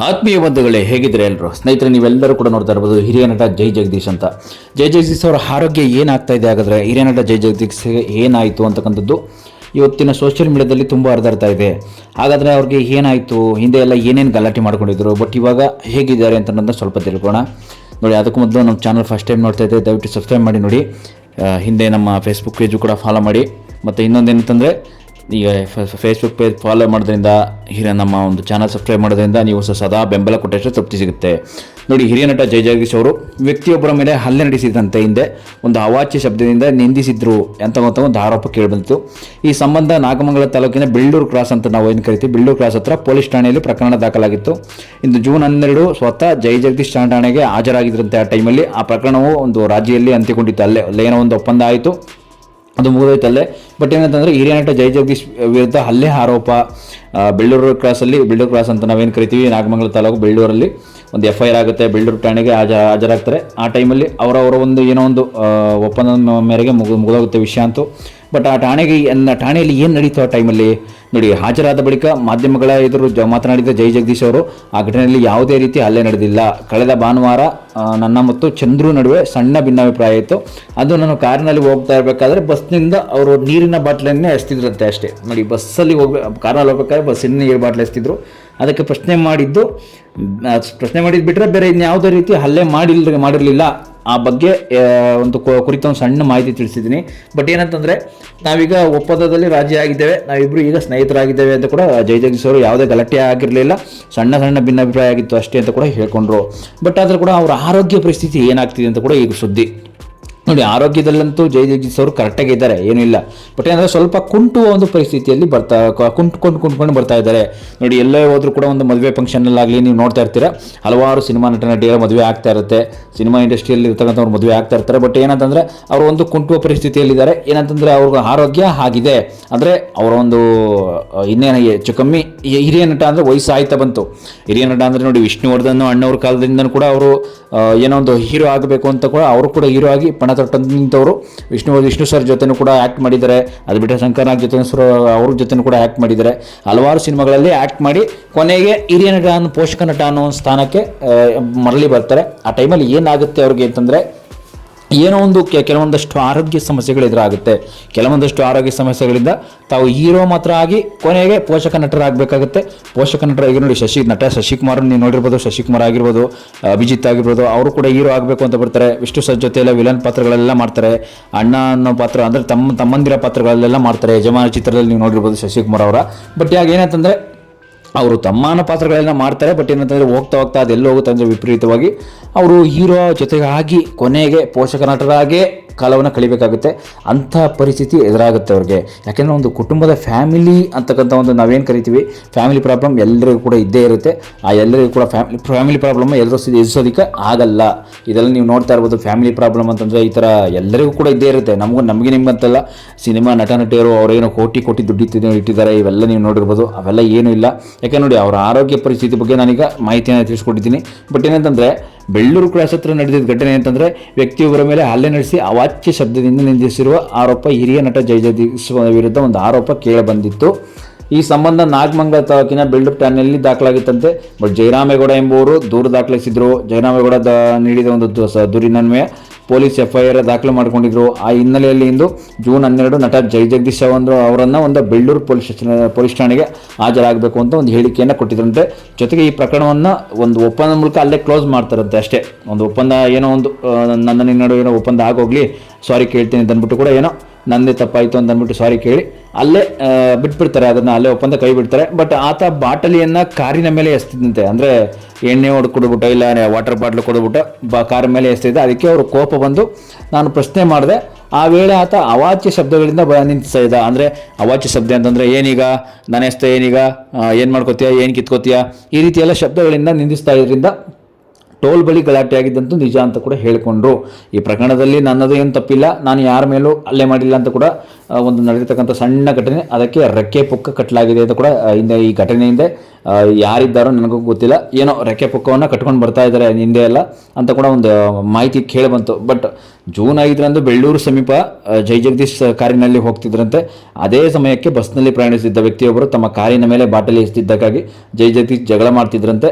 ಆತ್ಮೀಯ ಬಂಧುಗಳೇ, ಹೇಗಿದ್ರೆ ಎಲ್ಲರೂ ಸ್ನೇಹಿತರೆ, ನೀವೆಲ್ಲರೂ ಕೂಡ ನೋಡ್ತಾ ಇರ್ಬೋದು ಹಿರಿಯ ನಟ ಜೈ ಜಗದೀಶ್ ಅಂತ. ಜೈ ಜಗದೀಶ್ ಅವರ ಆರೋಗ್ಯ ಏನಾಗ್ತಾ ಇದೆ, ಹಾಗಾದರೆ ಹಿರಿಯ ನಟ ಜೈ ಜಗದೀಶ್ ಏನಾಯಿತು ಅಂತಕ್ಕಂಥದ್ದು ಇವತ್ತಿನ ಸೋಷಿಯಲ್ ಮೀಡಿಯಾದಲ್ಲಿ ತುಂಬ ಹರಿದಾಡ್ತಾ ಇದೆ. ಹಾಗಾದರೆ ಅವ್ರಿಗೆ ಏನಾಯಿತು, ಹಿಂದೆ ಎಲ್ಲ ಏನೇನು ಗಲಾಟೆ ಮಾಡ್ಕೊಂಡಿದ್ರು, ಬಟ್ ಇವಾಗ ಹೇಗಿದ್ದಾರೆ ಅಂತ ಸ್ವಲ್ಪ ತಿಳ್ಕೋಣ. ನೋಡಿ, ಅದಕ್ಕೂ ಮೊದಲು ನಮ್ಮ ಚಾನಲ್ ಫಸ್ಟ್ ಟೈಮ್ ನೋಡ್ತಾ ಇದ್ದೆ, ದಯವಿಟ್ಟು ಸಬ್ಸ್ಕ್ರೈಬ್ ಮಾಡಿ ನೋಡಿ. ಹಿಂದೆ ನಮ್ಮ ಫೇಸ್ಬುಕ್ ಪೇಜು ಕೂಡ ಫಾಲೋ ಮಾಡಿ. ಮತ್ತು ಇನ್ನೊಂದೇನಂತಂದರೆ, ಈಗ ಫೇಸ್ಬುಕ್ ಪೇಜ್ ಫಾಲೋ ಮಾಡೋದ್ರಿಂದ, ನಮ್ಮ ಒಂದು ಚಾನಲ್ ಸಬ್ಸ್ಕ್ರೈಬ್ ಮಾಡೋದ್ರಿಂದ ನೀವು ಸದಾ ಬೆಂಬಲ ಕೊಟ್ಟಷ್ಟು ತೃಪ್ತಿ ಸಿಗುತ್ತೆ. ನೋಡಿ, ಹಿರಿಯ ನಟ ಜೈ ಜಗದೀಶ್ ಅವರು ವ್ಯಕ್ತಿಯೊಬ್ಬರ ಮೇಲೆ ಹಲ್ಲೆ ನಡೆಸಿದಂತೆ ಹಿಂದೆ ಒಂದು ಅವಾಚ್ಯ ಶಬ್ದದಿಂದ ನಿಂದಿಸಿದ್ರು ಅಂತ ಒಂದು ಆರೋಪ ಕೇಳಿಬಂತು. ಈ ಸಂಬಂಧ ನಾಗಮಂಗಲ ತಾಲೂಕಿನ ಬೆಳ್ಳೂರು ಕ್ರಾಸ್ ಅಂತ ನಾವು ಏನು ಕರಿತೀವಿ, ಬೆಳ್ಳೂರು ಕ್ರಾಸ್ ಹತ್ರ ಪೊಲೀಸ್ ಠಾಣೆಯಲ್ಲಿ ಪ್ರಕರಣ ದಾಖಲಾಗಿತ್ತು. ಇಂದು ಜೂನ್ 12 ಸ್ವತಃ ಜೈ ಜಗದೀಶ್ ಠಾಣೆಗೆ ಹಾಜರಾಗಿದ್ರಂತೆ. ಆ ಟೈಮಲ್ಲಿ ಆ ಪ್ರಕರಣವು ಒಂದು ರಾಜ್ಯದಲ್ಲಿ ಅಂತ್ಯಗೊಂಡಿತ್ತು. ಅಲ್ಲೇನೋ ಒಂದು ಒಪ್ಪಂದ ಆಯಿತು, ಅದು ಮುಗಿದೋಯ್ತಲ್ಲೇ. ಬಟ್ ಏನಂತಂದರೆ, ಹಿರಿಯ ನಟ ಜೈ ಜಗದೀಶ್ ವಿರುದ್ಧ ಹಲ್ಲೆ ಆರೋಪ ಬೆಳ್ಳೂರು ಕ್ರಾಸ್ ಅಂತ ನಾವೇನು ಕರಿತೀವಿ, ನಾಗಮಂಗಲ ತಾಲೂಕು ಬೆಳ್ಳೂರಲ್ಲಿ ಒಂದು FIR ಆಗುತ್ತೆ. ಬೆಳ್ಳೂರು ಠಾಣೆಗೆ ಹಾಜರಾಗ್ತಾರೆ. ಆ ಟೈಮಲ್ಲಿ ಅವರ ಒಂದು ಏನೋ ಒಂದು ಒಪ್ಪಂದದ ಮೇರೆಗೆ ಮುಗಿದೋಗುತ್ತೆ ವಿಷಯ ಅಂತೂ. ಬಟ್ ಆ ಠಾಣೆಯಲ್ಲಿ ಏನು ನಡೀತು ಆ ಟೈಮಲ್ಲಿ ನೋಡಿ, ಹಾಜರಾದ ಬಳಿಕ ಮಾಧ್ಯಮಗಳ ಎದುರು ಮಾತನಾಡಿದ ಜೈ ಜಗದೀಶ್ ಅವರು, ಆ ಘಟನೆಯಲ್ಲಿ ಯಾವುದೇ ರೀತಿ ಹಲ್ಲೆ ನಡೆದಿಲ್ಲ. ಕಳೆದ ಭಾನುವಾರ ನನ್ನ ಮತ್ತು ಚಂದ್ರು ನಡುವೆ ಸಣ್ಣ ಭಿನ್ನಾಭಿಪ್ರಾಯ ಇತ್ತು. ಅದು ನಾನು ಕಾರಿನಲ್ಲಿ ಹೋಗ್ತಾ ಇರಬೇಕಾದ್ರೆ ಬಸ್ನಿಂದ ಅವರು ನೀರಿನ ಬಾಟ್ಲನ್ನೇ ಎಸ್ತಿದ್ರಂತೆ ಅಷ್ಟೇ. ನೋಡಿ, ಬಸ್ಸಲ್ಲಿ ಕಾರಲ್ಲಿ ಹೋಗ್ಬೇಕಾದ್ರೆ ಬಸ್ಸಿನ ನೀರು ಬಾಟ್ಲ್ ಎಸ್ತಿದ್ರು. ಅದಕ್ಕೆ ಪ್ರಶ್ನೆ ಮಾಡಿದ್ದು ಬಿಟ್ಟರೆ ಬೇರೆ ಇನ್ಯಾವುದೇ ರೀತಿ ಹಲ್ಲೆ ಮಾಡಿರಲಿಲ್ಲ. ಆ ಬಗ್ಗೆ ಒಂದು ಕುರಿತ ಒಂದು ಸಣ್ಣ ಮಾಹಿತಿ ತಿಳಿಸಿದ್ದೀನಿ. ಬಟ್ ಏನಂತಂದರೆ, ನಾವೀಗ ಒಪ್ಪಂದದಲ್ಲಿ ರಾಜಿ ಆಗಿದ್ದೇವೆ, ನಾವಿಬ್ಬರು ಈಗ ಸ್ನೇಹಿತರಾಗಿದ್ದೇವೆ ಅಂತ ಕೂಡ ಜೈ ಜಗದೀಶ್ ಅವರು ಯಾವುದೇ ಗಲಾಟೆ ಆಗಿರಲಿಲ್ಲ, ಸಣ್ಣ ಭಿನ್ನಾಭಿಪ್ರಾಯ ಆಗಿತ್ತು ಅಷ್ಟೇ ಅಂತ ಕೂಡ ಹೇಳ್ಕೊಂಡ್ರು. ಬಟ್ ಆದರೂ ಕೂಡ ಅವರ ಆರೋಗ್ಯ ಪರಿಸ್ಥಿತಿ ಏನಾಗ್ತಿದೆ ಅಂತ ಕೂಡ ಈಗ ಸುದ್ದಿ. ನೋಡಿ, ಆರೋಗ್ಯದಲ್ಲಂತೂ ಜೈ ಜಗದೀಶ್ ಅವರು ಕರೆಕ್ಟಾಗಿ ಇದ್ದಾರೆ, ಏನೂ ಇಲ್ಲ. ಬಟ್ ಏನಂದರೆ ಸ್ವಲ್ಪ ಕುಂಟುವ ಒಂದು ಪರಿಸ್ಥಿತಿಯಲ್ಲಿ ಕುಂಟ್ಕೊಂಡು ಬರ್ತಾ ಇದ್ದಾರೆ. ನೋಡಿ, ಎಲ್ಲೇ ಹೋದರೂ ಕೂಡ ಒಂದು ಮದುವೆ ಫಂಕ್ಷನಲ್ಲಾಗಲಿ ನೀವು ನೋಡ್ತಾ ಇರ್ತೀರ, ಹಲವಾರು ಸಿನಿಮಾ ನಟಿಯರ ಮದುವೆ ಆಗ್ತಾ ಇರುತ್ತೆ, ಸಿನಿಮಾ ಇಂಡಸ್ಟ್ರಿಯಲ್ಲಿ ಇರ್ತಕ್ಕಂಥವ್ರು ಮದುವೆ ಆಗ್ತಾ ಇರ್ತಾರೆ. ಬಟ್ ಏನಂತಂದರೆ, ಅವರು ಒಂದು ಕುಂಟುವ ಪರಿಸ್ಥಿತಿಯಲ್ಲಿದ್ದಾರೆ. ಏನಂತಂದರೆ, ಅವ್ರಿಗೆ ಆರೋಗ್ಯ ಆಗಿದೆ, ಅಂದರೆ ಅವರ ಒಂದು ಇನ್ನೇನು ಹೆಚ್ಚು ಕಮ್ಮಿ ಹಿರಿಯ ನಟ ಅಂದರೆ ವಯಸ್ಸು ಆಯ್ತಾ ಬಂತು. ಹಿರಿಯ ನಟ ಅಂದರೆ ನೋಡಿ, ವಿಷ್ಣುವರ್ಧನ್ ಅಣ್ಣವ್ರ ಕಾಲದಿಂದ ಕೂಡ ಅವರು ಏನೋ ಒಂದು ಹೀರೋ ಆಗಬೇಕು ಅಂತ ಕೂಡ ಅವರು ಕೂಡ ಹೀರೋ ಆಗಿ ಪಣ ತೊಟ್ಟು ನಿಂತವರು. ವಿಷ್ಣು ಸರ್ ಜೊತೆನೂ ಕೂಡ ಆ್ಯಕ್ಟ್ ಮಾಡಿದ್ದಾರೆ. ಅದು ಬಿಟ್ಟರೆ ಶಂಕರ್ನಾಗ್ ಜೊತೆ ಅವ್ರ ಜೊತೆನೂ ಕೂಡ ಆ್ಯಕ್ಟ್ ಮಾಡಿದ್ದಾರೆ. ಹಲವಾರು ಸಿನಿಮಾಗಳಲ್ಲಿ ಆ್ಯಕ್ಟ್ ಮಾಡಿ ಕೊನೆಗೆ ಹಿರಿಯ ನಟ ಪೋಷಕ ನಟ ಅನ್ನೋ ಸ್ಥಾನಕ್ಕೆ ಮರಳಿ ಬರ್ತಾರೆ. ಆ ಟೈಮಲ್ಲಿ ಏನಾಗುತ್ತೆ ಅವ್ರಿಗೆ ಅಂತಂದರೆ, ಏನೋ ಒಂದು ಕೆಲವೊಂದಷ್ಟು ಆರೋಗ್ಯ ಸಮಸ್ಯೆಗಳು ಎದುರಾಗುತ್ತೆ. ಕೆಲವೊಂದಷ್ಟು ಆರೋಗ್ಯ ಸಮಸ್ಯೆಗಳಿಂದ ತಾವು ಹೀರೋ ಮಾತ್ರ ಆಗಿ ಕೊನೆಗೆ ಪೋಷಕ ನಟರಾಗಬೇಕಾಗುತ್ತೆ. ಪೋಷಕ ನಟರಾಗಿ ನೋಡಿ, ಶಶಿಕುಮಾರ್ ನೀವು ನೋಡಿರ್ಬೋದು, ಶಶಿಕುಮಾರ್ ಆಗಿರ್ಬೋದು, ಅಭಿಜಿತ್ ಆಗಿರ್ಬೋದು, ಅವರು ಕೂಡ ಹೀರೋ ಆಗಬೇಕು ಅಂತ ಬರ್ತಾರೆ. ವಿಷ್ಣು ಸರ್ ಜೊತೆ ಎಲ್ಲ ವಿಲನ್ ಪಾತ್ರಗಳೆಲ್ಲ ಮಾಡ್ತಾರೆ. ಅಣ್ಣ ಅನ್ನೋ ಪಾತ್ರ ಅಂದರೆ ತಮ್ಮಂದಿರ ಪಾತ್ರಗಳೆಲ್ಲ ಮಾಡ್ತಾರೆ. ಯಜಮಾನ ಚಿತ್ರದಲ್ಲಿ ನೀವು ನೋಡಿರ್ಬೋದು ಶಶಿಕುಮಾರ್ ಅವರ. ಬಟ್ ಯಾಕೆ ಏನಂತಂದರೆ, ಅವರು ತಮ್ಮನ ಪಾತ್ರಗಳೆಲ್ಲ ಮಾಡ್ತಾರೆ. ಬಟ್ ಏನಂತಂದರೆ, ಹೋಗ್ತಾ ಅದೆಲ್ಲ ಹೋಗುತ್ತೆ ಅಂದರೆ ವಿಪರೀತವಾಗಿ ಅವರು ಹೀರೋ ಜೊತೆಗಾಗಿ ಕೊನೆಗೆ ಪೋಷಕ ನಟರಾಗೇ ಕಾಲವನ್ನು ಕಳಿಬೇಕಾಗುತ್ತೆ. ಅಂಥ ಪರಿಸ್ಥಿತಿ ಎದುರಾಗುತ್ತೆ ಅವ್ರಿಗೆ. ಯಾಕೆಂದರೆ ಒಂದು ಕುಟುಂಬದ ಫ್ಯಾಮಿಲಿ ಅಂತಕ್ಕಂಥ ಒಂದು ನಾವೇನು ಕರಿತೀವಿ, ಫ್ಯಾಮಿಲಿ ಪ್ರಾಬ್ಲಮ್ ಎಲ್ಲರಿಗೂ ಕೂಡ ಇದ್ದೇ ಇರುತ್ತೆ. ಆ ಎಲ್ಲರಿಗೂ ಕೂಡ ಫ್ಯಾಮಿಲಿ ಪ್ರಾಬ್ಲಮ್ ಎಲ್ಲರೂ ಎದುರಿಸೋದಕ್ಕೆ ಆಗಲ್ಲ. ಇದೆಲ್ಲ ನೀವು ನೋಡ್ತಾ ಇರ್ಬೋದು. ಫ್ಯಾಮಿಲಿ ಪ್ರಾಬ್ಲಮ್ ಅಂತಂದರೆ ಈ ಥರ ಎಲ್ಲರಿಗೂ ಕೂಡ ಇದ್ದೇ ಇರುತ್ತೆ. ನಮಗೆ ನಿಮಗಂತಲ್ಲ, ಸಿನಿಮಾ ನಟಿಯರು ಅವರೇನೋ ಕೋಟಿ ದುಡ್ಡು ಇಟ್ಟಿದ್ದಾರೆ, ಇವೆಲ್ಲ ನೀವು ನೋಡಿರ್ಬೋದು. ಅವೆಲ್ಲ ಏನೂ ಇಲ್ಲ. ಯಾಕೆ ನೋಡಿ, ಅವರ ಆರೋಗ್ಯ ಪರಿಸ್ಥಿತಿ ಬಗ್ಗೆ ನಾನೀಗ ಮಾಹಿತಿಯನ್ನು ತಿಳಿಸ್ಕೊಟ್ಟಿದ್ದೀನಿ. ಬಟ್ ಏನಂತಂದರೆ, ಬೆಳ್ಳೂರು ಕ್ರಾಸ್ ಹತ್ರ ನಡೆದಿದ್ದ ಘಟನೆ ಅಂತಂದರೆ, ವ್ಯಕ್ತಿಯೊಬ್ಬರ ಮೇಲೆ ಹಲ್ಲೆ ನಡೆಸಿ ಅವಾಚ್ಯ ಶಬ್ದದಿಂದ ನಿಂದಿಸಿರುವ ಆರೋಪ ಹಿರಿಯ ನಟ ಜೈ ಜಗದೀಶ್ ವಿರುದ್ಧ ಒಂದು ಆರೋಪ ಕೇಳಿಬಂದಿತ್ತು. ಈ ಸಂಬಂಧ ನಾಗಮಂಗಲ ತಾಲೂಕಿನ ಬೆಳ್ಳೂರು ಠಾಣೆಯಲ್ಲಿ ದಾಖಲಾಗಿತ್ತಂತೆ. ಬಟ್ ಜಯರಾಮೇಗೌಡ ಎಂಬುವರು ದೂರು ದಾಖಲಿಸಿದ್ರು. ಜಯರಾಮೇಗೌಡ ನೀಡಿದ ಒಂದು ದೂರಿನನ್ವಯ ಪೊಲೀಸ್ FIR ದಾಖಲು ಮಾಡಿಕೊಂಡಿದ್ರು. ಆ ಹಿನ್ನೆಲೆಯಲ್ಲಿ ಇಂದು ಜೂನ್ 12 ನಟ ಜೈ ಜಗದೀಶ್ ಅವರನ್ನು ಒಂದು ಬೆಳ್ಳೂರು ಪೊಲೀಸ್ ಠಾಣೆಗೆ ಹಾಜರಾಗಬೇಕು ಅಂತ ಒಂದು ಹೇಳಿಕೆಯನ್ನು ಕೊಟ್ಟಿದ್ರಂತೆ. ಜೊತೆಗೆ ಈ ಪ್ರಕರಣವನ್ನು ಒಂದು ಒಪ್ಪಂದ ಮೂಲಕ ಅಲ್ಲೇ ಕ್ಲೋಸ್ ಮಾಡ್ತಾರಂತೆ ಅಷ್ಟೇ. ಒಂದು ಒಪ್ಪಂದ ಏನೋ ಒಂದು ನನ್ನ ನಡುವೆ ಏನೋ ಒಪ್ಪಂದ ಆಗೋಗ್ಲಿ, ಸಾರಿ ಕೇಳ್ತೀನಿ ಅಂತ ಅಂದ್ಬಿಟ್ಟು ಕೂಡ ಏನೋ ನಂದೇ ತಪ್ಪಾಯಿತು ಅಂತ ಅಂದ್ಬಿಟ್ಟು ಸಾರಿ ಕೇಳಿ ಅಲ್ಲೇ ಬಿಟ್ಬಿಡ್ತಾರೆ, ಅದನ್ನು ಅಲ್ಲೇ ಒಪ್ಪಂದ ಕೈ ಬಿಡ್ತಾರೆ. ಬಟ್ ಆತ ಬಾಟಲಿಯನ್ನು ಕಾರಿನ ಮೇಲೆ ಎಸ್ತಿದ್ದಂತೆ. ಅಂದರೆ ಎಣ್ಣೆ ಕೊಡ್ಬಿಟ್ಟು ಇಲ್ಲ ವಾಟರ್ ಬಾಟ್ಲು ಕೊಡ್ಬಿಟ್ಟು ಕಾರ್ ಮೇಲೆ ಎಸ್ತಿದ್ದೆ. ಅದಕ್ಕೆ ಅವರು ಕೋಪ ಬಂದು ನಾನು ಪ್ರಶ್ನೆ ಮಾಡಿದೆ. ಆ ವೇಳೆ ಆತ ಅವಾಚ್ಯ ಶಬ್ದಗಳಿಂದ ನಿಂತಿಸ್ತಾ ಇದ್ದ. ಅಂದರೆ ಅವಾಚ್ಯ ಶಬ್ದ ಅಂತಂದರೆ, ಏನೀಗ ನಾನು ಎಸ್ತೆ, ಏನೀಗ ಏನು ಮಾಡ್ಕೋತೀಯ, ಏನು ಕಿತ್ಕೋತೀಯ, ಈ ರೀತಿ ಎಲ್ಲ ಶಬ್ದಗಳಿಂದ ನಿಂದಿಸ್ತಾ ಇದ್ರಿಂದ ಟೋಲ್ ಬಳಿ ಗಲಾಟೆ ಆಗಿದ್ದಂತೂ ನಿಜ ಅಂತ ಕೂಡ ಹೇಳಿಕೊಂಡ್ರು. ಈ ಪ್ರಕರಣದಲ್ಲಿ ನನ್ನದು ಏನು ತಪ್ಪಿಲ್ಲ, ನಾನು ಯಾರ ಮೇಲೂ ಹಲ್ಲೆ ಮಾಡಿಲ್ಲ ಅಂತ ಕೂಡ ಒಂದು ನಡೆದಿರ್ತಕ್ಕಂಥ ಸಣ್ಣ ಘಟನೆ, ಅದಕ್ಕೆ ರೆಕ್ಕೆ ಪುಕ್ಕ ಕಟ್ಟಲಾಗಿದೆ ಅಂತ ಕೂಡ ಈ ಘಟನೆಯಿಂದ ಯಾರಿದ್ದಾರೋ ನನಗೂ ಗೊತ್ತಿಲ್ಲ, ಏನೋ ರೆಕ್ಕೆ ಪುಕ್ಕವನ್ನು ಕಟ್ಕೊಂಡು ಬರ್ತಾ ಇದ್ದಾರೆ ಹಿಂದೆ ಎಲ್ಲ ಅಂತ ಕೂಡ ಒಂದು ಮಾಹಿತಿ ಕೇಳಿ ಬಂತು. ಬಟ್ ಜೂನ್ 5ರಂದು ಬೆಳ್ಳೂರು ಸಮೀಪ ಜೈ ಜಗದೀಶ್ ಕಾರಿನಲ್ಲಿ ಹೋಗ್ತಿದ್ರಂತೆ. ಅದೇ ಸಮಯಕ್ಕೆ ಬಸ್ನಲ್ಲಿ ಪ್ರಯಾಣಿಸುತ್ತಿದ್ದ ವ್ಯಕ್ತಿಯೊಬ್ಬರು ತಮ್ಮ ಕಾರಿನ ಮೇಲೆ ಬಾಟಲಿ ಎಸೆದಿದ್ದಕ್ಕಾಗಿ ಜೈ ಜಗದೀಶ್ ಜಗಳ ಮಾಡ್ತಿದ್ರಂತೆ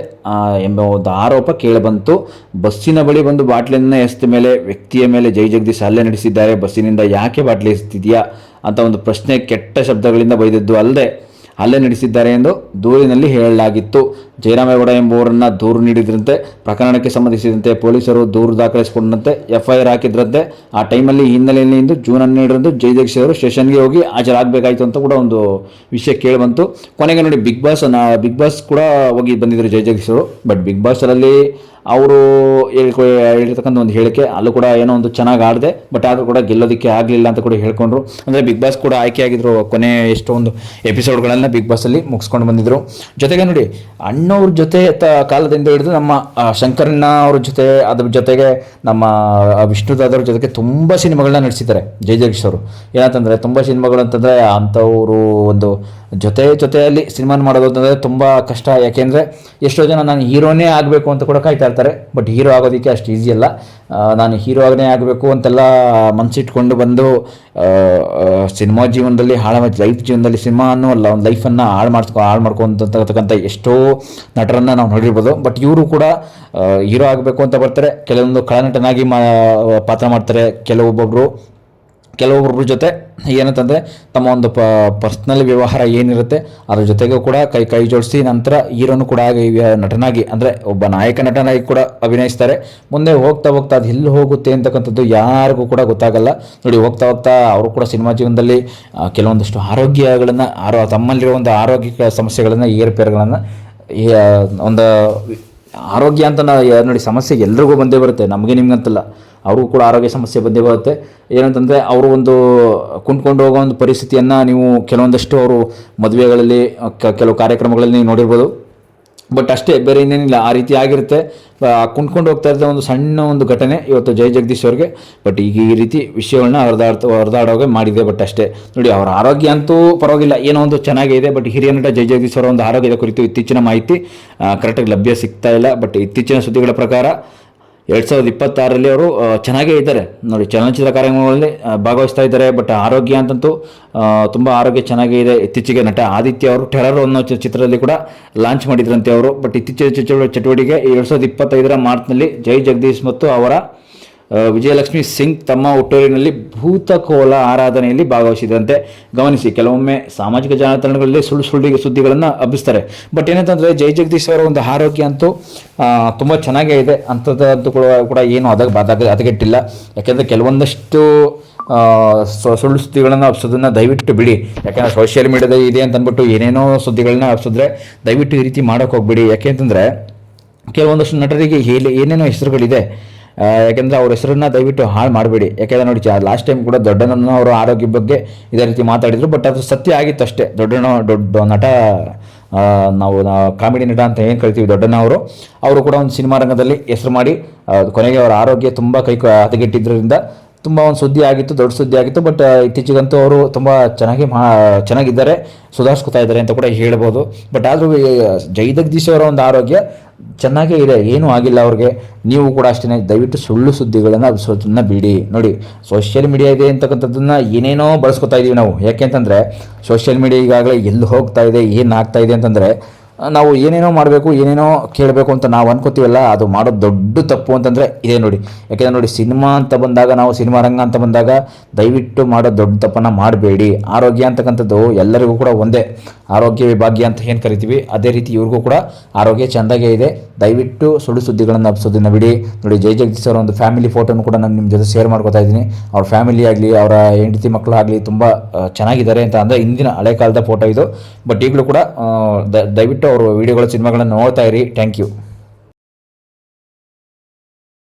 ಎಂಬ ಒಂದು ಆರೋಪ ಕೇಳಿಬಂತು. ಬಸ್ಸಿನ ಬಳಿ ಬಂದು ಬಾಟ್ಲಿಯನ್ನು ಎಸೆದ ಮೇಲೆ ವ್ಯಕ್ತಿಯ ಮೇಲೆ ಜೈ ಜಗದೀಶ್ ಹಲ್ಲೆ ನಡೆಸಿದ್ದಾರೆ. ಬಸ್ಸಿನಿಂದ ಯಾಕೆ ಬಾಟ್ಲಿ ಎಸೆದಿದೆಯಾ ಅಂತ ಒಂದು ಪ್ರಶ್ನೆ ಕೆಟ್ಟ ಶಬ್ದಗಳಿಂದ ಬೈದದ್ದು ಅಲ್ಲದೆ ಹಲ್ಲೆ ನಡೆಸಿದ್ದಾರೆ ಎಂದು ದೂರಿನಲ್ಲಿ ಹೇಳಲಾಗಿತ್ತು. ಜಯರಾಮೇಗೌಡ ಎಂಬುವರನ್ನ ದೂರು ನೀಡಿದ್ರಂತೆ. ಪ್ರಕರಣಕ್ಕೆ ಸಂಬಂಧಿಸಿದಂತೆ ಪೊಲೀಸರು ದೂರು ದಾಖಲಿಸಿಕೊಂಡಂತೆ FIR ಹಾಕಿದ್ರಂತೆ. ಆ ಟೈಮಲ್ಲಿ ಹಿನ್ನೆಲೆಯಲ್ಲಿ ಇಂದು ಜೂನ್ 12ರಂದು ಜೈ ಜಗದೀಶ್ ಅವರು ಸ್ಟೇಷನ್ಗೆ ಹೋಗಿ ಹಾಜರಾಗಬೇಕಾಯಿತು ಅಂತ ಕೂಡ ಒಂದು ವಿಷಯ ಕೇಳಿಬಂತು. ಕೊನೆಗೆ ನೋಡಿ ಬಿಗ್ ಬಾಸ್ ಕೂಡ ಹೋಗಿ ಬಂದಿದ್ದರು ಜೈ ಜಗದೀಶ್ ಅವರು. ಬಟ್ ಬಿಗ್ ಬಾಸ್ನಲ್ಲಿ ಅವರು ಹೇಳಿರ್ತಕ್ಕಂಥ ಒಂದು ಹೇಳಿಕೆ, ಅಲ್ಲೂ ಕೂಡ ಏನೋ ಒಂದು ಚೆನ್ನಾಗಿ ಆಡಿದೆ, ಬಟ್ ಆದರೂ ಕೂಡ ಗೆಲ್ಲೋದಕ್ಕೆ ಆಗಲಿಲ್ಲ ಅಂತ ಕೂಡ ಹೇಳ್ಕೊಂಡ್ರು. ಅಂದರೆ ಬಿಗ್ ಬಾಸ್ ಕೂಡ ಆಯ್ಕೆಯಾಗಿದ್ರು. ಕೊನೆ ಎಷ್ಟೊಂದು ಎಪಿಸೋಡ್ಗಳನ್ನ ಬಿಗ್ ಬಾಸಲ್ಲಿ ಮುಗಿಸ್ಕೊಂಡು ಬಂದಿದ್ರು. ಜೊತೆಗೆ ನೋಡಿ ಅಣ್ಣವ್ರ ಜೊತೆ ಕಾಲದಿಂದ ಹಿಡಿದು ನಮ್ಮ ಶಂಕರಣ್ಣ ಅವ್ರ ಜೊತೆ, ಅದ್ರ ಜೊತೆಗೆ ನಮ್ಮ ವಿಷ್ಣುದಾದವ್ರ ಜೊತೆಗೆ ತುಂಬ ಸಿನಿಮಾಗಳನ್ನ ನಡೆಸಿದ್ದಾರೆ ಜೈ ಜಗದೀಶ್ ಅವರು. ಏನಂತಂದರೆ ತುಂಬ ಸಿನಿಮಾಗಳು ಅಂತಂದರೆ ಅಂಥವರು ಒಂದು ಜೊತೆಯಲ್ಲಿ ಸಿನಿಮಾ ಮಾಡೋದು ಅಂತಂದರೆ ತುಂಬ ಕಷ್ಟ. ಯಾಕೆಂದರೆ ಎಷ್ಟೋ ಜನ ನಾನು ಹೀರೋನೇ ಆಗಬೇಕು ಅಂತ ಕೂಡ ಕಾಯ್ತಾ ಇರ್ತಾರೆ. ಬಟ್ ಹೀರೋ ಆಗೋದಕ್ಕೆ ಅಷ್ಟು ಈಸಿ ಅಲ್ಲ. ನಾನು ಹೀರೋ ಆಗನೇ ಆಗಬೇಕು ಅಂತೆಲ್ಲ ಮನಸ್ಸಿಟ್ಕೊಂಡು ಬಂದು ಸಿನಿಮಾ ಜೀವನದಲ್ಲಿ ಲೈಫ್ ಜೀವನದಲ್ಲಿ ಸಿನಿಮಾ ಅನ್ನೋ ಅಲ್ಲ, ಒಂದು ಲೈಫನ್ನು ಹಾಳು ಮಾಡ್ಕೊಂತಕ್ಕಂಥ ಎಷ್ಟೋ ನಟರನ್ನು ನಾವು ನೋಡಿರ್ಬೋದು. ಬಟ್ ಇವರು ಕೂಡ ಹೀರೋ ಆಗಬೇಕು ಅಂತ ಬರ್ತಾರೆ, ಕೆಲವೊಂದು ಖಳನಟನಾಗಿ ಪಾತ್ರ ಮಾಡ್ತಾರೆ. ಕೆಲವೊಬ್ಬರ ಜೊತೆ ಏನಂತಂದರೆ ತಮ್ಮ ಒಂದು ಪರ್ಸ್ನಲ್ ವ್ಯವಹಾರ ಏನಿರುತ್ತೆ ಅದ್ರ ಜೊತೆಗೂ ಕೂಡ ಕೈ ಜೋಡಿಸಿ ನಂತರ ಹೀರೋನು ಕೂಡ ನಟನಾಗಿ, ಅಂದರೆ ಒಬ್ಬ ನಾಯಕ ನಟನಾಗಿ ಕೂಡ ಅಭಿನಯಿಸ್ತಾರೆ. ಮುಂದೆ ಹೋಗ್ತಾ ಅದು ಎಲ್ಲಿ ಹೋಗುತ್ತೆ ಅಂತಕ್ಕಂಥದ್ದು ಯಾರಿಗೂ ಕೂಡ ಗೊತ್ತಾಗಲ್ಲ. ನೋಡಿ ಹೋಗ್ತಾ ಅವರು ಕೂಡ ಸಿನಿಮಾ ಜೀವನದಲ್ಲಿ ಕೆಲವೊಂದಷ್ಟು ಆರೋಗ್ಯಗಳನ್ನು ತಮ್ಮಲ್ಲಿರೋ ಒಂದು ಆರೋಗ್ಯ ಸಮಸ್ಯೆಗಳನ್ನು ಏರುಪೇರುಗಳನ್ನು ಒಂದು ಆರೋಗ್ಯ ಅಂತ ನೋಡಿ ಸಮಸ್ಯೆ ಎಲ್ರಿಗೂ ಬಂದೇ ಬರುತ್ತೆ, ನಮಗೆ ನಿಮ್ಗಂತಲ್ಲ. ಅವ್ರಿಗೂ ಕೂಡ ಆರೋಗ್ಯ ಸಮಸ್ಯೆ ಬಂದೇ ಬರುತ್ತೆ. ಏನಂತಂದರೆ ಅವರು ಒಂದು ಕುಂತ್ಕೊಂಡು ಹೋಗೋ ಒಂದು ಪರಿಸ್ಥಿತಿಯನ್ನು ನೀವು ಕೆಲವೊಂದಷ್ಟು ಅವರು ಮದುವೆಗಳಲ್ಲಿ ಕೆಲವು ಕಾರ್ಯಕ್ರಮಗಳಲ್ಲಿ ನೀವು ನೋಡಿರ್ಬೋದು. ಬಟ್ ಅಷ್ಟೇ, ಬೇರೆ ಇನ್ನೇನಿಲ್ಲ. ಆ ರೀತಿ ಆಗಿರುತ್ತೆ. ಕುಂತ್ಕೊಂಡು ಹೋಗ್ತಾ ಇದ್ದ ಒಂದು ಸಣ್ಣ ಒಂದು ಘಟನೆ ಇವತ್ತು ಜೈ ಜಗದೀಶ್ ಅವ್ರಿಗೆ. ಬಟ್ ಈಗ ಈ ರೀತಿ ವಿಷಯಗಳನ್ನ ಹೊರದಾಡೋಗೆ ಮಾಡಿದೆ. ಬಟ್ ಅಷ್ಟೇ ನೋಡಿ, ಅವರ ಆರೋಗ್ಯ ಅಂತೂ ಪರವಾಗಿಲ್ಲ, ಏನೋ ಒಂದು ಚೆನ್ನಾಗೇ ಇದೆ. ಬಟ್ ಹಿರಿಯ ನಟ ಜೈ ಜಗದೀಶ್ ಅವರ ಒಂದು ಆರೋಗ್ಯದ ಕುರಿತು ಇತ್ತೀಚಿನ ಮಾಹಿತಿ ಕರೆಕ್ಟಾಗಿ ಲಭ್ಯ ಸಿಗ್ತಾ ಇಲ್ಲ. ಬಟ್ ಇತ್ತೀಚಿನ ಸುದ್ದಿಗಳ ಪ್ರಕಾರ 2026ರಲ್ಲಿ ಅವರು ಚೆನ್ನಾಗೇ ಇದ್ದಾರೆ ನೋಡಿ, ಚಲನಚಿತ್ರ ಕಾರ್ಯಕ್ರಮಗಳಲ್ಲಿ ಭಾಗವಹಿಸ್ತಾ ಇದ್ದಾರೆ. ಬಟ್ ಆರೋಗ್ಯ ಅಂತಂತೂ ತುಂಬ ಆರೋಗ್ಯ ಚೆನ್ನಾಗೇ ಇದೆ. ಇತ್ತೀಚೆಗೆ ನಟ ಆದಿತ್ಯ ಅವರು ಟೆರರ್ ಅನ್ನೋ ಚಿತ್ರದಲ್ಲಿ ಕೂಡ ಲಾಂಚ್ ಮಾಡಿದ್ರಂತೆ ಅವರು. ಬಟ್ ಇತ್ತೀಚಿನ ಚಟುವಟಿಕೆ 2025ರ ಮಾರ್ಚ್ನಲ್ಲಿ ಜೈ ಜಗದೀಶ್ ಮತ್ತು ಅವರ ವಿಜಯಲಕ್ಷ್ಮಿ ಸಿಂಗ್ ತಮ್ಮ ಹುಟ್ಟೂರಿನಲ್ಲಿ ಭೂತಕೋಲ ಆರಾಧನೆಯಲ್ಲಿ ಭಾಗವಹಿಸಿದಂತೆ ಗಮನಿಸಿ. ಕೆಲವೊಮ್ಮೆ ಸಾಮಾಜಿಕ ಜಾಲತಾಣಗಳಲ್ಲಿ ಸುಳ್ಳು ಸುದ್ದಿಗಳನ್ನು ಹಬ್ಬಿಸ್ತಾರೆ. ಬಟ್ ಏನಂತಂದರೆ ಜೈ ಜಗದೀಶ್ ಅವರ ಒಂದು ಆರೋಗ್ಯ ಅಂತೂ ತುಂಬ ಚೆನ್ನಾಗೇ ಇದೆ. ಅಂಥದ್ದು ಕೂಡ ಏನು ಹದಗೆಟ್ಟಿಲ್ಲ. ಯಾಕೆಂದರೆ ಕೆಲವೊಂದಷ್ಟು ಸುಳ್ಳು ಸುದ್ದಿಗಳನ್ನು ಹಬ್ಸೋದನ್ನು ದಯವಿಟ್ಟು ಬಿಡಿ. ಯಾಕೆಂದರೆ ಸೋಷಿಯಲ್ ಮೀಡಿಯಾದಲ್ಲಿ ಇದೆ ಅಂತ ಅಂದ್ಬಿಟ್ಟು ಏನೇನೋ ಸುದ್ದಿಗಳನ್ನ ಹಬ್ಸಿದ್ರೆ ದಯವಿಟ್ಟು ಈ ರೀತಿ ಮಾಡೋಕ್ಕೆ ಹೋಗ್ಬಿಡಿ. ಯಾಕೆಂತಂದರೆ ಕೆಲವೊಂದಷ್ಟು ನಟರಿಗೆ ಏನೇನೋ ಹೆಸರುಗಳಿದೆ. ಯಾಕೆಂದರೆ ಅವ್ರ ಹೆಸರನ್ನು ದಯವಿಟ್ಟು ಹಾಳು ಮಾಡಬೇಡಿ. ಯಾಕೆಂದರೆ ನೋಡಿ, ಲಾಸ್ಟ್ ಟೈಮ್ ಕೂಡ ದೊಡ್ಡಣ್ಣ ಅವರ ಆರೋಗ್ಯ ಬಗ್ಗೆ ಇದೇ ರೀತಿ ಮಾತಾಡಿದರು. ಬಟ್ ಅದು ಸತ್ಯ ಆಗಿತ್ತು ಅಷ್ಟೇ. ದೊಡ್ಡ ನಟ, ನಾವು ಕಾಮಿಡಿ ನಟ ಅಂತ ಏನು ಕರಿತೀವಿ ದೊಡ್ಡಣ್ಣ ಅವರು ಕೂಡ ಒಂದು ಸಿನಿಮಾ ರಂಗದಲ್ಲಿ ಹೆಸರು ಮಾಡಿ ಕೊನೆಗೆ ಅವರ ಆರೋಗ್ಯ ತುಂಬ ಹದಗೆಟ್ಟಿದ್ದರಿಂದ ತುಂಬ ಒಂದು ಸುದ್ದಿ ಆಗಿತ್ತು, ದೊಡ್ಡ ಸುದ್ದಿ ಆಗಿತ್ತು. ಬಟ್ ಇತ್ತೀಚೆಗಂತೂ ಅವರು ತುಂಬ ಚೆನ್ನಾಗಿದ್ದಾರೆ, ಸುಧಾರಿಸ್ಕೊತಾ ಇದ್ದಾರೆ ಅಂತ ಕೂಡ ಹೇಳ್ಬೋದು. ಬಟ್ ಆದರೂ ಜೈ ಜಗದೀಶ್ ಅವರ ಒಂದು ಆರೋಗ್ಯ ಚೆನ್ನಾಗೇ ಇದೆ, ಏನೂ ಆಗಿಲ್ಲ ಅವ್ರಿಗೆ. ನೀವು ಕೂಡ ಅಷ್ಟೇ, ದಯವಿಟ್ಟು ಸುಳ್ಳು ಸುದ್ದಿಗಳನ್ನು ಹಬ್ಬಿಸೋದನ್ನ ಬಿಡಿ. ನೋಡಿ, ಸೋಷಿಯಲ್ ಮೀಡಿಯಾ ಇದೆ ಅಂತಕ್ಕಂಥದ್ದನ್ನು ಏನೇನೋ ಬಳಸ್ಕೊತಾ ಇದ್ದೀವಿ ನಾವು. ಯಾಕೆಂತಂದರೆ ಸೋಷಿಯಲ್ ಮೀಡಿಯಾ ಈಗಾಗಲೇ ಎಲ್ಲಿ ಹೋಗ್ತಾ ಇದೆ, ಏನು ಆಗ್ತಾ ಇದೆ ಅಂತಂದರೆ ನಾವು ಏನೇನೋ ಮಾಡಬೇಕು, ಏನೇನೋ ಕೇಳಬೇಕು ಅಂತ ನಾವು ಅನ್ಕೋತೀವಲ್ಲ, ಅದು ಮಾಡೋದು ದೊಡ್ಡ ತಪ್ಪು ಅಂತಂದರೆ ಇದೇ ನೋಡಿ. ಯಾಕೆಂದರೆ ನೋಡಿ, ಸಿನಿಮಾ ಅಂತ ಬಂದಾಗ, ನಾವು ಸಿನಿಮಾ ರಂಗ ಅಂತ ಬಂದಾಗ ದಯವಿಟ್ಟು ಮಾಡೋ ದೊಡ್ಡ ತಪ್ಪನ್ನು ಮಾಡಬೇಡಿ. ಆರೋಗ್ಯ ಅಂತಕ್ಕಂಥದ್ದು ಎಲ್ಲರಿಗೂ ಕೂಡ ಒಂದೇ, ಆರೋಗ್ಯವೇ ಭಾಗ್ಯ ಅಂತ ಏನು ಕರಿತೀವಿ, ಅದೇ ರೀತಿ ಇವ್ರಿಗೂ ಕೂಡ ಆರೋಗ್ಯ ಚೆಂದಾಗೇ ಇದೆ. ದಯವಿಟ್ಟು ಸುಳ್ಳು ಸುದ್ದಿಗಳನ್ನು ಹಬ್ಸೋದನ್ನು ಬಿಡಿ. ನೋಡಿ, ಜೈ ಜಗದೀಶ್ ಅವರ ಒಂದು ಫ್ಯಾಮಿಲಿ ಫೋಟೋನು ಕೂಡ ನಾನು ನಿಮ್ಮ ಜೊತೆ ಶೇರ್ ಮಾಡ್ಕೊತಾ ಇದ್ದೀನಿ. ಅವ್ರ ಫ್ಯಾಮಿಲಿ ಆಗಲಿ, ಅವರ ಹೆಂಡತಿ ಮಕ್ಕಳು ಆಗಲಿ ತುಂಬ ಚೆನ್ನಾಗಿದ್ದಾರೆ ಅಂತ. ಅಂದರೆ ಇಂದಿನ ಹಳೆ ಕಾಲದ ಫೋಟೋ ಇದು. ಬಟ್ ಈಗಲೂ ಕೂಡ ದಯವಿಟ್ಟು ಅವರು ವಿಡಿಯೋಗಳ ಸಿನಿಮಾಗಳನ್ನು ನೋಡ್ತಾ ಇರಿ. Thank you.